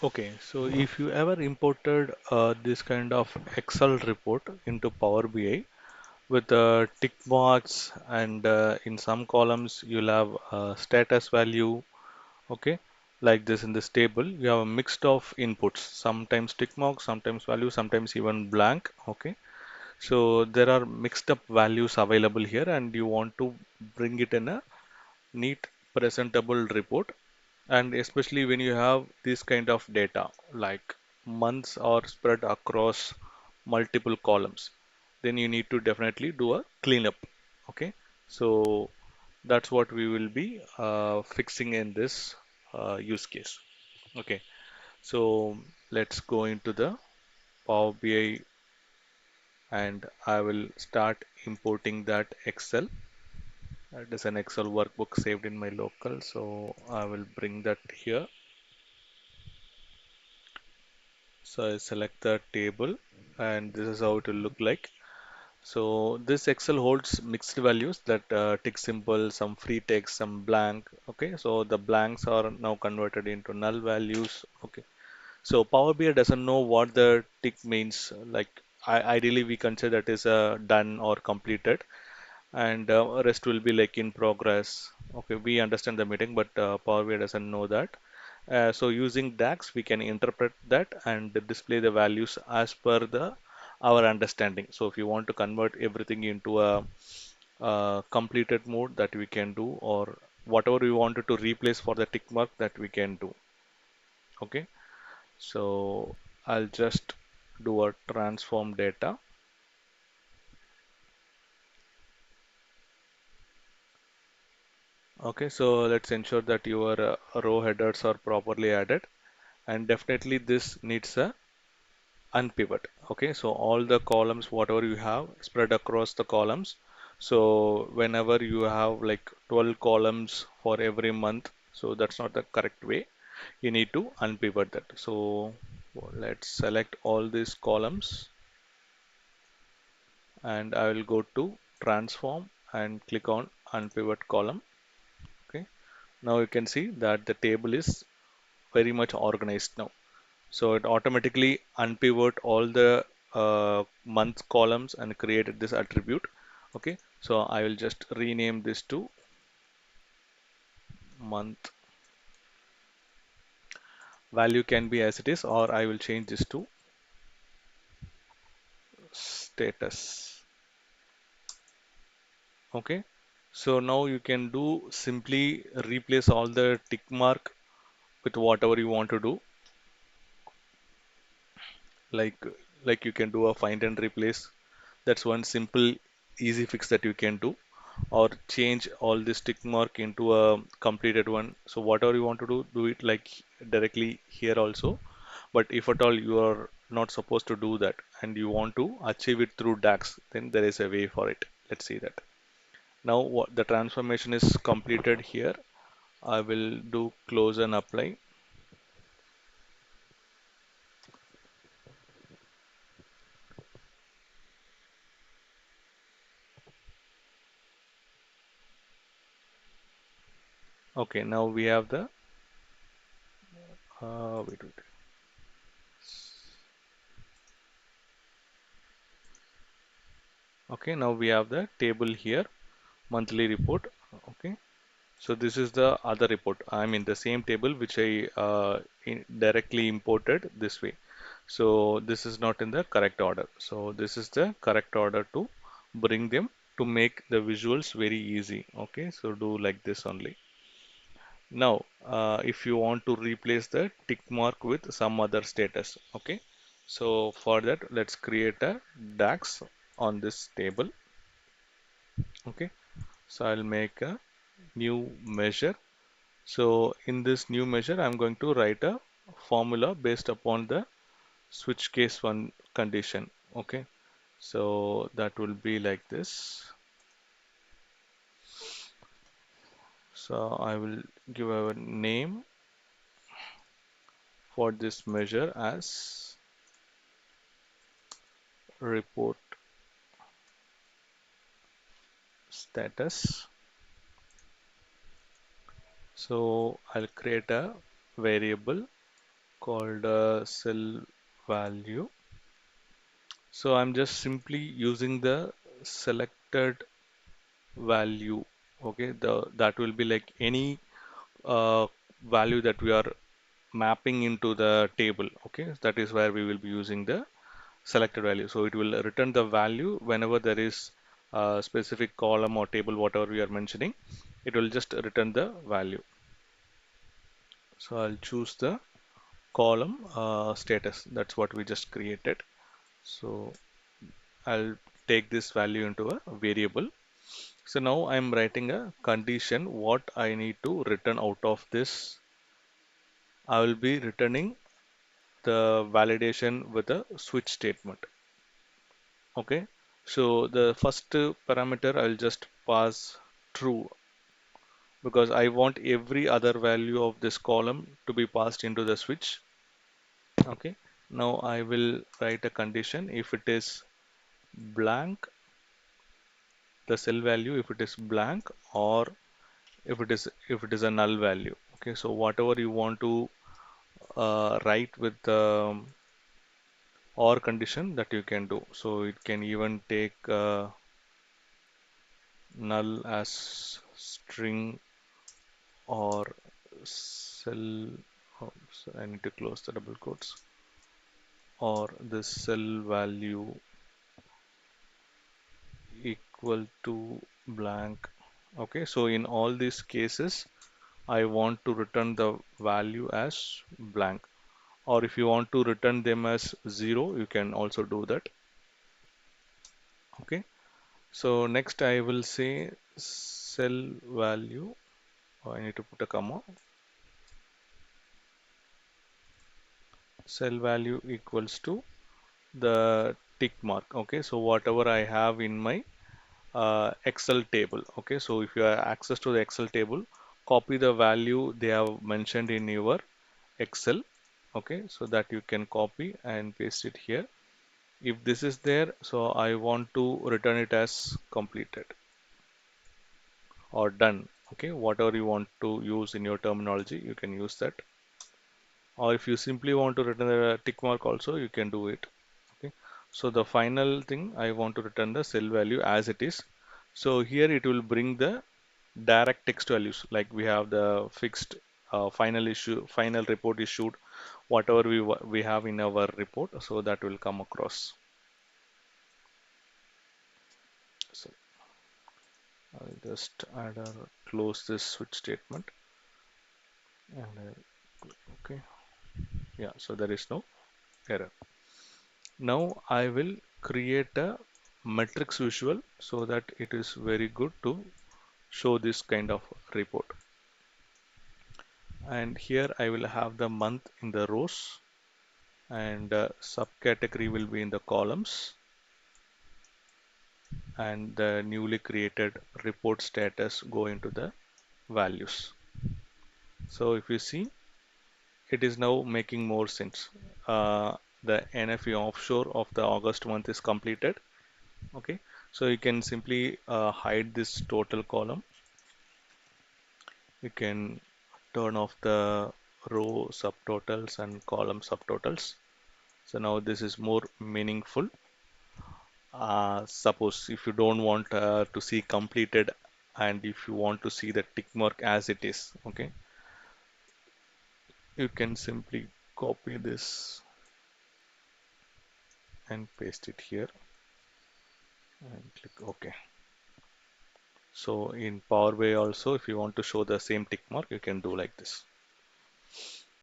Okay, so if you ever imported this kind of Excel report into Power BI with tick marks and in some columns you'll have status value, okay, like this in this table, you have a mixed of inputs, sometimes tick marks, sometimes value, sometimes even blank, okay. So there are mixed up values available here and you want to bring it in a neat presentable report, and especially when you have this kind of data like months are spread across multiple columns, then you need to definitely do a cleanup. Okay, so that's what we will be fixing in this use case. Okay, so let's go into the Power BI and I will start importing that Excel. It is an Excel workbook saved in my local, so I will bring that here. So I select the table and this is how it will look like. So this Excel holds mixed values, that tick symbol, some free text, some blank. Okay, so the blanks are now converted into null values. Okay, so Power BI doesn't know what the tick means. Like ideally we consider that is done or completed, and rest will be like in progress. Okay, we understand the meeting, but Power BI doesn't know that. So using DAX, we can interpret that and display the values as per the our understanding. So if you want to convert everything into a completed mode, that we can do, or whatever we wanted to replace for the tick mark, that we can do. Okay, so I'll just do a transform data. Okay, so let's ensure that your row headers are properly added, and definitely this needs a unpivot. Okay, so all the columns, whatever you have, spread across the columns. So whenever you have like 12 columns for every month, so that's not the correct way. You need to unpivot that. So let's select all these columns and I will go to transform and click on unpivot column. Okay, now you can see that the table is very much organized now. So it automatically unpivot all the month columns and created this attribute. Okay, so I will just rename this to month. Value can be as it is, or I will change this to status. Okay, so now you can do simply replace all the tick mark with whatever you want to do. Like like you can do a find and replace. That's one simple easy fix that you can do, or change all this tick mark into a completed one. So whatever you want to do, do it like directly here also. But if at all you are not supposed to do that and you want to achieve it through DAX, then there is a way for it. Let's see that. Now what the transformation is completed here. I will do close and apply. Okay, now we have the wait. Okay, now we have the table here, monthly report. Okay, so this is the other report. I mean the same table which I directly imported this way. So this is not in the correct order. So this is the correct order to bring them to make the visuals very easy. Okay, so do like this only. Now, if you want to replace the tick mark with some other status, okay. So for that, let's create a DAX on this table. Okay, so I'll make a new measure. So in this new measure, I'm going to write a formula based upon the switch case one condition. Okay, so that will be like this. So I will give a name for this measure as report status. So I'll create a variable called cell value. So I'm just simply using the selected value. Okay, that will be like any value that we are mapping into the table. Okay, that is where we will be using the selected value. So it will return the value whenever there is a specific column or table, whatever we are mentioning, it will just return the value. So I'll choose the column status. That's what we just created. So I'll take this value into a variable. So now I'm writing a condition what I need to return out of this. I will be returning the validation with a switch statement. Okay. So the first parameter I'll just pass true because I want every other value of this column to be passed into the switch. Okay. Now I will write a condition if it is blank, the cell value if it is blank, or if it is a null value. Okay. So whatever you want to write with the or condition that you can do. So it can even take null as string or cell. Oh, so I need to close the double quotes, or the cell value equal to blank. Okay, so in all these cases, I want to return the value as blank. Or if you want to return them as 0, you can also do that. Okay, so next I will say cell value. Oh, I need to put a comma. Cell value equals to the tick mark. Okay, so whatever I have in my Excel table. Okay, so if you have access to the Excel table, copy the value they have mentioned in your Excel. Okay, so that you can copy and paste it here. If this is there, so I want to return it as completed or done. Okay, whatever you want to use in your terminology, you can use that. Or if you simply want to return a tick mark also, you can do it. Okay, so the final thing I want to return the cell value as it is. So here it will bring the direct text values, like we have the fixed final report issued, whatever we have in our report, so that will come across. So I'll just add or close this switch statement, and okay, yeah, so there is no error. Now I will create a matrix visual so that it is very good to show this kind of report. And here I will have the month in the rows, and subcategory will be in the columns, and the newly created report status go into the values. So if you see, it is now making more sense. The NFE offshore of the August month is completed. Okay, so you can simply hide this total column. You can turn off the row subtotals and column subtotals. So now this is more meaningful. Suppose if you don't want to see completed, and if you want to see the tick mark as it is, okay, you can simply copy this and paste it here and click OK. So in Power BI also, if you want to show the same tick mark, you can do like this.